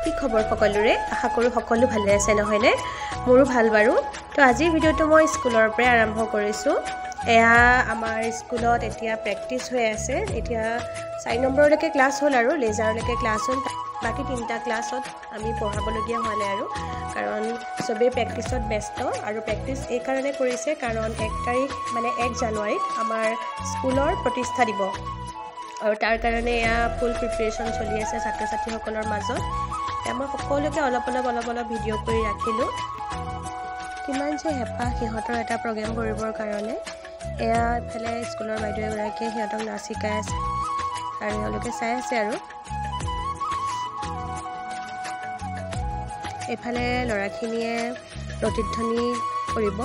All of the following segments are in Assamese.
কি খবৰ সকলোৰে আশা কৰো সকলো ভালে আছে নহয়নে মোৰো ভাল বাৰু তো আজিৰ ভিডিওটো মই স্কুলৰ পৰা আৰম্ভ কৰিছো এয়া আমাৰ স্কুলত এতিয়া প্ৰেক্টিস হৈ আছে এতিয়া 4 নম্বৰলৈকে ক্লাস হ'ল আৰু লেজাৰলৈকে ক্লাস হ'ল বাকি তিনটা ক্লাছত আমি পঢ়াবলগীয়া হোৱা নাই আৰু কাৰণ সবে প্ৰেক্টিছত ব্যস্ত আৰু প্ৰেক্টিস এই কাৰণে কৰিছে কাৰণ 1 তাৰিখ মানে 1 জানুৱাৰীত আমাৰ স্কুলৰ প্ৰতিষ্ঠা দিব আৰু তাৰ কাৰণে এয়া ফুল প্ৰিপাৰেচন চলি আছে ছাত্ৰ ছাত্ৰীসকলৰ মাজত মই সকলোকে অলপ ভিডিও কৰি ৰাখিলো কিমান যে হেপা সিহঁতৰ এটা প্ৰগ্ৰাম কৰিবৰ কাৰণে এয়া ফেলে স্কুলৰ বাইদেউ এগৰাকী সিহঁতক নাচ শিকাই আছে আৰু তেওঁলোকে চাই আছে আৰু এফালে লৰাখিনিয়ে প্ৰতিধ্বনি কৰিব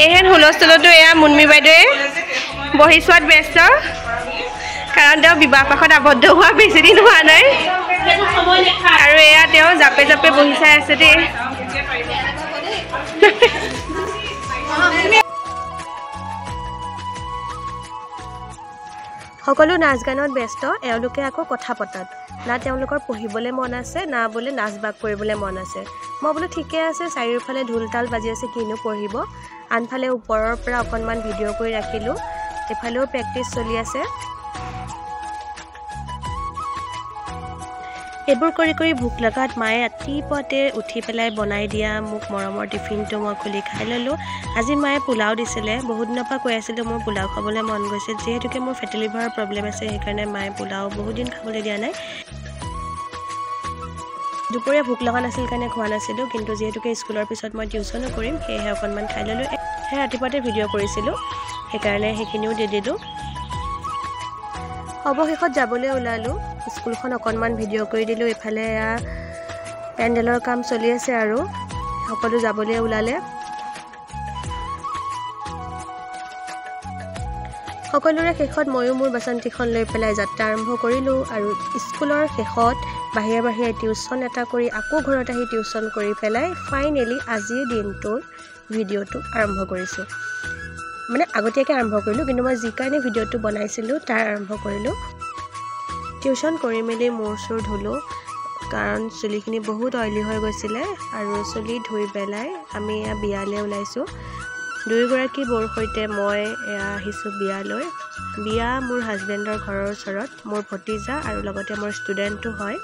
এহেন হুলস্থুলতো এয়া মুনমি বাইদেৱে বহিছোৱাত ব্যস্ত কাৰণ তেওঁ বিবাহ পাশত আবদ্ধ হোৱা বেছি দিন হোৱা নাই আৰু এয়া তেওঁ জাপে বহি চাই আছে দেই সকলো নাচ গানত ব্যস্ত এওঁলোকে আকৌ কথা পতাত না তেওঁলোকৰ পঢ়িবলৈ মন আছে না বোলে নাচ বাগ কৰিবলৈ মন আছে মই বোলো ঠিকে আছে চাৰিওফালে ঢোলতাল বাজি আছে কিনো পঢ়িব আনফালে ওপৰৰ পৰা অকনমান ভিডিও কৰি ৰাখিলো এফালেও প্ৰেক্টিস চলি আছে এবোৰ কৰি ভুক লগাত মায়ে ৰাতিপুৱাতে উঠি পেলাই বনাই দিয়া মোক মৰমৰ টিফিনটো মই খুলি খাই ললো আজি মায়ে পোলাও দিছিলে বহুত দিনৰ পৰা কৈ আছিল মোৰ পোলাও খাবলৈ মন গৈছিল যেহেতুকে মোৰ ফেটি লিভাৰৰ প্ৰব্লেম আছে সেইকাৰণে মায়ে পোলাও বহুত দিন খাবলৈ দিয়া নাই দুপৰীয়া ভুক লগা নাছিল কাৰণে খোৱা নাছিলো কিন্তু যেহেতুকে স্কুলৰ পিছত মই টিউচনো কৰিম সেয়ে অকনমান খাই ললো হে ৰাতিপুৱাতে ভিডিও কৰিছিলো সেইকাৰণে সেইখিনিও দি দিলো অৱশেষত যাবলৈ ওলালো স্কুলখন অকনমান ভিডিও কৰি দিলো এফালে পেন্ডেলৰ কাম চলি আছে আৰু সকলো যাবলৈ ওলালে সকলোৰে শেষত ময়ো মোৰ বাসন্তীখন লৈ পেলাই যাত্ৰা আৰম্ভ কৰিলো আৰু স্কুলৰ শেষত বাহিৰে টিউচন এটা কৰি আকৌ ঘৰত আহি টিউচন কৰি পেলাই ফাইনেলি আজিৰ দিনটোৰ ভিডিওটো আৰম্ভ কৰিছো মানে আগতীয়াকৈ আৰম্ভ কৰিলো কিন্তু মই যি কাৰণে ভিডিওটো বনাইছিলো তাৰ আৰম্ভ কৰিলো টিউচন কৰি মেলি মোৰ চুৰ ধুলো কাৰণ চুলিখিনি বহুত অইলি হৈ গৈছিলে আৰু চুলি ধুই পেলাই আমি বিয়ালৈ ওলাইছো দুইগৰাকী বৰ হৈতে মই আহিছো বিয়ালৈ বিয়া মোৰ হাজবেণ্ডৰ ঘৰৰ ওচৰত মোৰ ভতিজা আৰু লগতে মোৰ ষ্টুডেণ্টটো হয়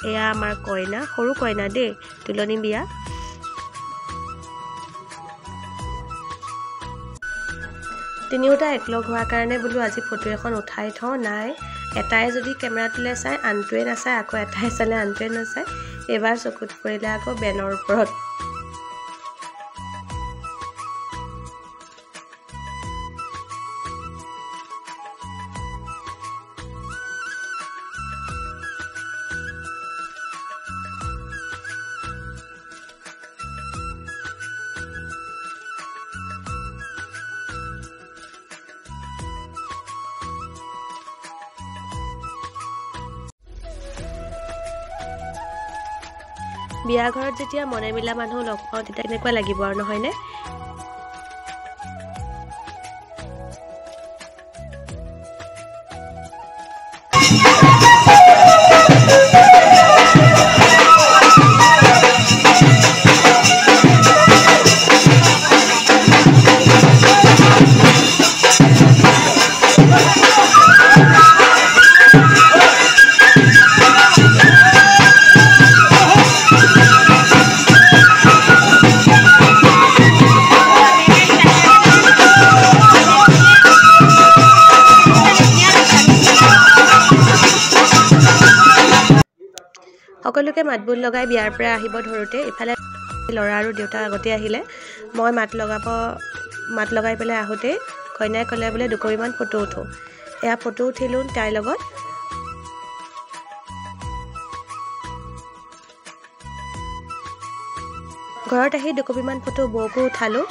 এয়া আমাৰ কইনা সৰু কইনা দেই তুলনি বিয়া তিনিওটা একলগ হোৱাৰ কাৰণে বোলো আজি ফটো এখন উঠাই থওঁ নাই এটাই যদি কেমেৰাটোলৈ চাই আনটোৱে নাচায় আকৌ এটাই চালে আনটোৱে নাচায় এবাৰ চকুত পৰিলে আকৌ বেনৰ ওপৰত বিয়া ঘৰত যেতিয়া মনে মিলা মানুহ লগ পাওঁ তেতিয়া এনেকুৱা লাগিব আৰু নহয়নে তেওঁলোকে মাতবোল লগাই বিয়াৰ পৰা আহিব ধৰোঁতে ইফালে ল'ৰা আৰু দেউতা আগতে আহিলে মই মাত লগাই পেলাই আহোঁতেই কইনাই ক'লে বোলে দুকপিমান ফটো উঠোঁ এয়া ফটো উঠিলোঁ তাইৰ লগত ঘৰত আহি দুকপিমান ফটো বৌকো উঠালোঁ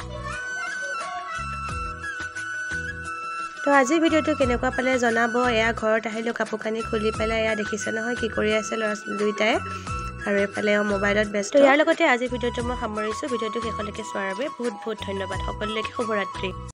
তো আজি ভিডিঅ'টো কেনেকুৱা পালে জনাব এয়া ঘৰত আহিলোঁ কাপোৰ কানি খুলি পেলাই এয়া দেখিছে নহয় কি কৰি আছে ল'ৰা দুইটাই আৰু এফালে মোবাইলত ব্যস্ত ইয়াৰ লগতে আজি ভিডিঅ'টো মই সামৰিছোঁ ভিডিঅ'টো শেষলৈকে চোৱাৰ বাবে বহুত বহুত ধন্যবাদ সকলোলৈকে শুভৰাত্ৰি